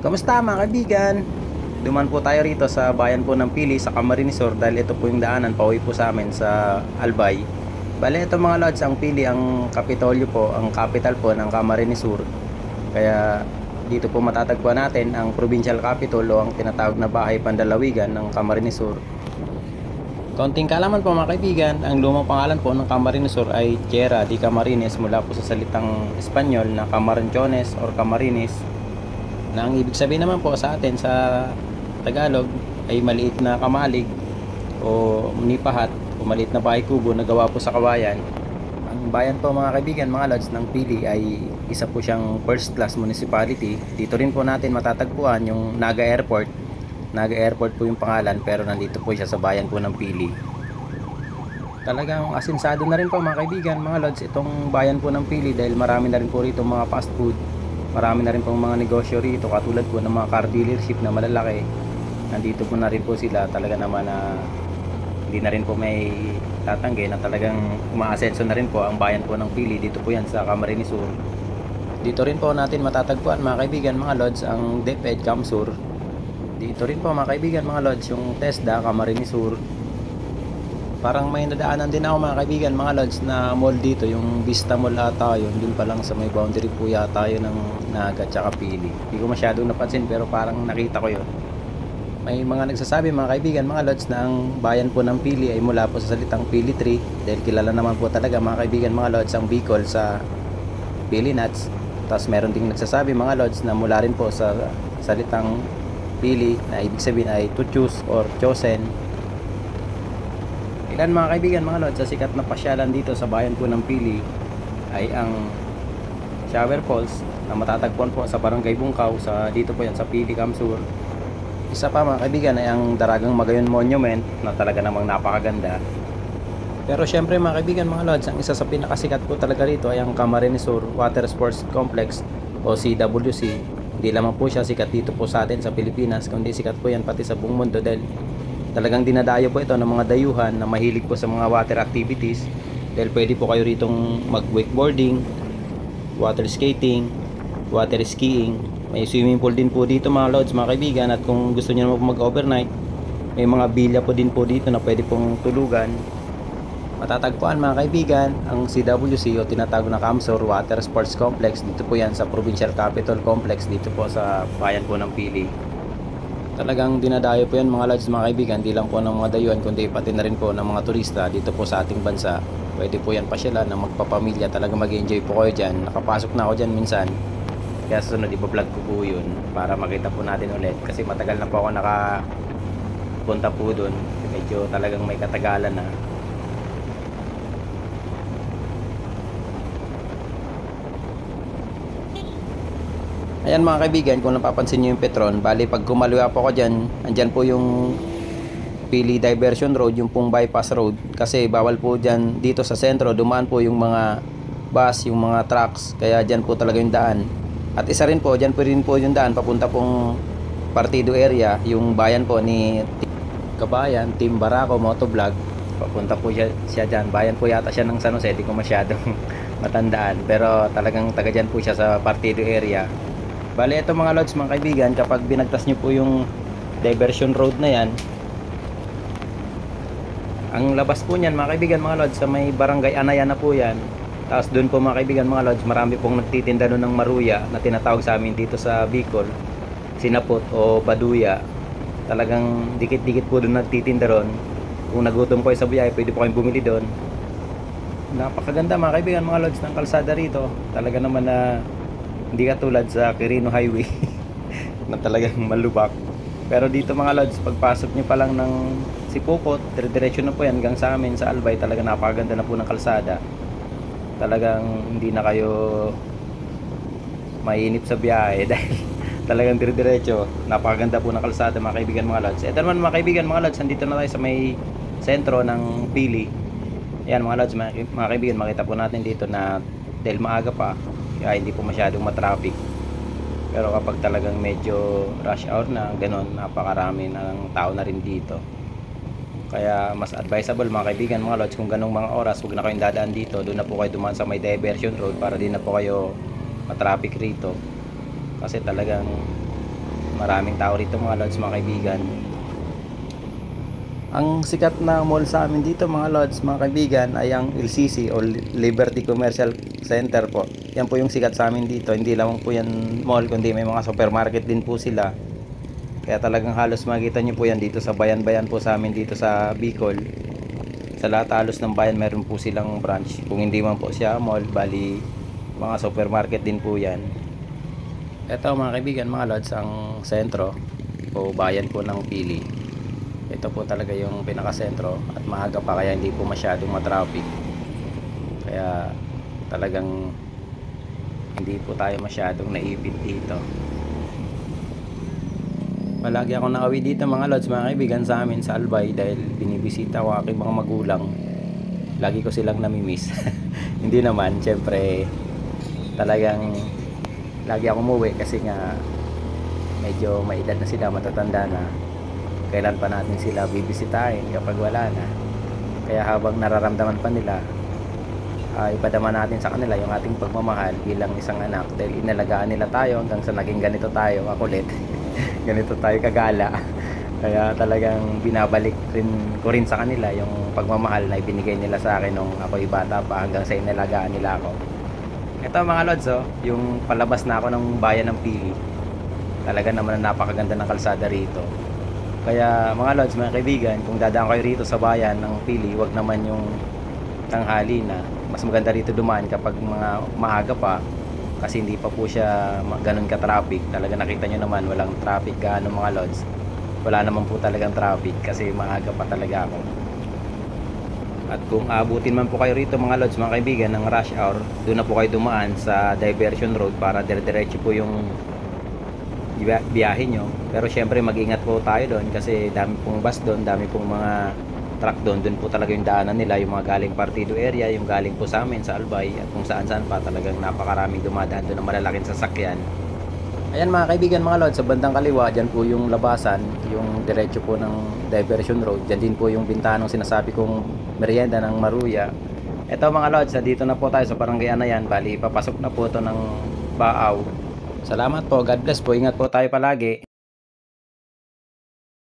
Kamusta mga kaibigan? Duman po tayo rito sa bayan po ng Pili sa Camarines Sur dahil ito po yung daanan pauwi po sa amin sa Albay. Bale ito mga lods, ang Pili ang kapitolyo po, ang capital po ng Camarines Sur. Kaya dito po matatagpuan natin ang provincial capital o ang tinatawag na bahay pandalawigan ng Camarines Sur. Konting kaalaman po mga kaibigan, ang lumang pangalan po ng Camarines Sur ay Tierra de Camarines mula po sa salitang Espanyol na Camaranchones or Camarines, na ang ibig sabihin naman po sa atin sa Tagalog ay maliit na kamalig o nipahat o maliit na bahay kubo na gawa po sa kawayan. Ang bayan po mga kaibigan, mga lods, ng Pili ay isa po siyang first class municipality. Dito rin po natin matatagpuan yung Naga Airport. Naga Airport po yung pangalan, pero nandito po siya sa bayan po ng Pili. Talagang asinsado na rin po mga kaibigan, mga lods, itong bayan po ng Pili dahil marami na rin po rito mga fast food. Marami na rin pong mga negosyo rito, katulad po ng mga car dealership na malalaki. Nandito po na rin po sila. Talaga naman na hindi na rin po may tatanggi na talagang umaasenso na rin po ang bayan po ng Pili. Dito po yan sa Camarines Sur. Dito rin po natin matatagpuan mga kaibigan, mga lods, ang DepEd Camsur. Dito rin po mga kaibigan, mga lods, yung TESDA Camarines Sur. Parang may nadaanan din ako mga kaibigan, mga lods, na mall dito, yung Vista Mall ata yun. Dun pa lang sa may boundary po yata yun ng Naga tsaka Pili. Hindi ko masyadong napansin pero parang nakita ko yun. May mga nagsasabi mga kaibigan, mga lods, na ang bayan po ng Pili ay mula po sa salitang Pili Tree, dahil kilala naman po talaga mga kaibigan, mga lods, ang Bicol sa Pili Nuts. Tapos meron ding nagsasabi mga lods na mula rin po sa salitang Pili, na ibig sabihin ay to choose or chosen. Ilan mga kaibigan, mga lods, sa sikat na pasyalan dito sa bayan po ng Pili ay ang Shower Falls na matatagpuan po sa Barangay Bungkaw, sa dito po yan sa Pili, Camsur. Isa pa mga kaibigan ay ang Daragang Magayon Monument na talaga namang napakaganda. Pero syempre mga kaibigan, mga lods, ang isa sa pinakasikat po talaga rito ay ang Camarines Sur Water Sports Complex o CWC. Hindi lamang po siya sikat dito po sa atin sa Pilipinas, kundi sikat po yan pati sa buong mundo dahil talagang dinadayo po ito ng mga dayuhan na mahilig po sa mga water activities. Dahil pwede po kayo ritong mag wakeboarding, water skating, water skiing. May swimming pool din po dito mga lods, mga kaibigan. At kung gusto niyo naman mag-overnight, may mga bilya po din po dito na pwede pong tulugan. Matatagpuan mga kaibigan ang CWC o tinatawag na Camsur Water Sports Complex. Dito po yan sa Provincial Capital Complex, dito po sa bayan po ng Pili. Talagang dinadayo po yan mga lods, mga kaibigan. Di lang po ng mga dayuhan kundi pati na rin po ng mga turista dito po sa ating bansa. Pwede po yan pasyalan ng magpapamilya. Talagang mag-enjoy po kayo dyan. Nakapasok na ako dyan minsan, kaya sa sunod ipa-vlog ko po yun para makita po natin ulit, kasi matagal na po ako nakapunta po dun. Medyo talagang may katagalan na. Ayan mga kaibigan, kung napapansin nyo yung Petron, bali pag kumaliwa po ako dyan, andyan po yung Pili Diversion Road, yung pong bypass road. Kasi bawal po dyan, dito sa sentro, dumaan po yung mga bus, yung mga trucks. Kaya dyan po talaga yung daan. At isa rin po, dyan po rin po yung daan, papunta pong Partido area, yung bayan po ni Kabayan, Team Barako Motovlog. Papunta po siya dyan. Bayan po yata siya ng San Jose, di ko masyadong matandaan. Pero talagang taga dyan po siya sa Partido area. Bale, ito mga lods, mga kaibigan, kapag binagtas nyo po yung diversion road na yan, ang labas po niyan mga kaibigan, mga lods, sa may barangay Anayan na po yan. Tapos doon po mga kaibigan, mga lods, marami pong nagtitinda doon ng maruya na tinatawag sa amin dito sa Bicol, sinapot o baduya. Talagang dikit-dikit po doon nagtitinda ron. Kung nagutom po kayo sa biyahe, pwede po kayong bumili doon. Napakaganda mga kaibigan, mga lods, ng kalsada rito. Talaga naman na hindi katulad sa Quirino Highway na talagang malubak. Pero dito mga lods, pagpasok nyo pa lang ng Sipokot, dire-diretso na po yan hanggang sa amin sa Albay. Talaga napakaganda na po ng kalsada. Talagang hindi na kayo mainip sa biyahe dahil talagang dire-diretso. Napakaganda po ng kalsada mga kaibigan, mga lods. Ito naman mga kaibigan, mga lods, andito na tayo sa may sentro ng Pili. Ayan mga lods, mga kaibigan, makita po natin dito na dahil maaga pa, kaya hindi po masyadong matraffic. Pero kapag talagang medyo rush hour na, ganun, napakarami ng tao na rin dito. Kaya mas advisable mga kaibigan, mga lods, kung ganong mga oras, huwag na kayong dadaan dito. Doon na po kayo dumaan sa may diversion road para di na po kayo matraffic rito. Kasi talagang Maraming tao rito mga lods, mga kaibigan. Ang sikat na mall sa amin dito mga lods, mga kaibigan, ay ang LCC o Liberty Commercial Center po. Yan po yung sikat sa amin dito. Hindi lang po yan mall, kundi may mga supermarket din po sila. Kaya talagang halos makikita nyo po yan dito sa bayan-bayan po sa amin dito sa Bicol. Sa lahat halos ng bayan meron po silang branch. Kung hindi man po siya mall, bali mga supermarket din po yan. Ito mga kaibigan, mga lods, ang sentro o bayan po ng Pili. Ito po talaga yung pinakasentro at maaga pa kaya hindi po masyadong matraffic. Kaya talagang hindi po tayo masyadong naipit dito. Palagi ako nauwi dito mga lods, mga kaibigan, sa amin sa Albay dahil binibisita ko aking mga magulang. Lagi ko silang namimiss. Hindi naman, syempre talagang lagi ako umuwi kasi nga medyo may edad na sila, matatanda na. Kailan pa natin sila bibisitahin kapag wala na. Kaya habang nararamdaman pa nila, ipadama natin sa kanila yung ating pagmamahal bilang isang anak dahil inalagaan nila tayo hanggang sa naging ganito tayo kakulit. Ganito tayo kagala. Kaya talagang binabalik ko rin sa kanila yung pagmamahal na ibinigay nila sa akin nung ako'y bata pa hanggang sa inalagaan nila ako. Ito mga lods, yung palabas na ako ng bayan ng Pili. Talaga naman napakaganda ng kalsada rito. Kaya mga lods, mga kaibigan, kung dadaan kayo rito sa bayan ng Pili, wag naman yung tanghali na. Mas maganda rito dumaan kapag mga maaga pa kasi hindi pa po siya ganun ka-traffic. Talaga nakita nyo naman, walang traffic gaano mga lods. Wala naman po talagang traffic kasi maaga pa talaga ako. At kung abutin man po kayo rito mga lods, mga kaibigan, ng rush hour, doon na po kayo dumaan sa diversion road para dire-diretso po yung biyahe nyo. Pero syempre mag-ingat po tayo doon kasi dami pong bus doon, dami pong mga truck doon. Doon po talaga yung daanan nila, yung mga galing Partido area, yung galing po sa amin sa Albay at kung saan-saan pa. Talagang napakaraming dumadaan doon ng malalaking sasakyan. Ayan mga kaibigan, mga lods, sa bandang kaliwa dyan po yung labasan, yung diretso po ng diversion road. Dyan din po yung bintanong sinasabi kong merienda ng Maruya. Eto mga lods, dito na po tayo sa Barangay Anayan. Bali papasok na po ito ng Baaw. Salamat po, God bless po, ingat po tayo palagi.